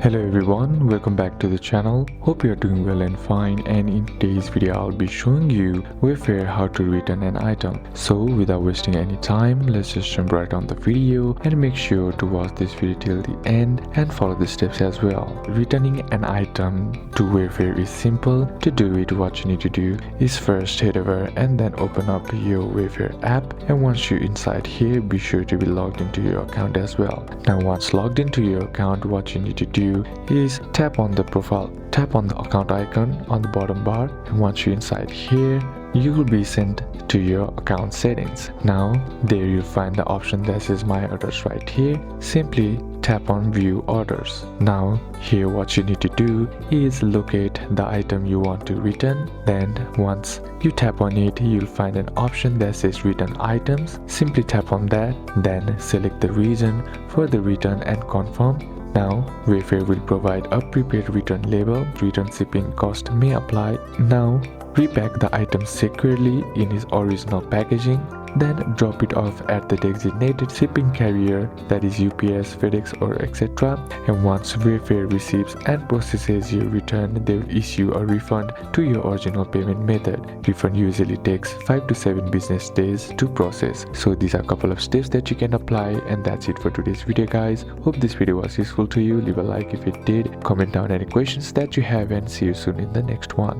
Hello everyone, welcome back to the channel. Hope you are doing well and fine, and in today's video I'll be showing you Wayfair how to return an item. So without wasting any time, let's just jump right on the video and make sure to watch this video till the end and follow the steps as well. Returning an item to Wayfair is simple. To do it, what you need to do is first head over and then open up your Wayfair app, and once you're inside here, be sure to be logged into your account as well. Now once logged into your account, what you need to do is tap on the account icon on the bottom bar, and once you're inside here, you will be sent to your account settings. Now there you'll find the option that says my orders right here. Simply tap on view orders. Now here what you need to do is locate the item you want to return. Then once you tap on it, you'll find an option that says return items. Simply tap on that, then select the reason for the return and confirm. Now Wayfair will provide a prepaid return label. Return shipping cost may apply. Now repack the item securely in its original packaging, then drop it off at the designated shipping carrier, that is UPS, FedEx or etc. And once Wayfair receives and processes your return, they will issue a refund to your original payment method. Refund usually takes 5 to 7 business days to process. So these are a couple of steps that you can apply, and that's it for today's video guys. Hope this video was useful to you. Leave a like if it did, comment down any questions that you have, and see you soon in the next one.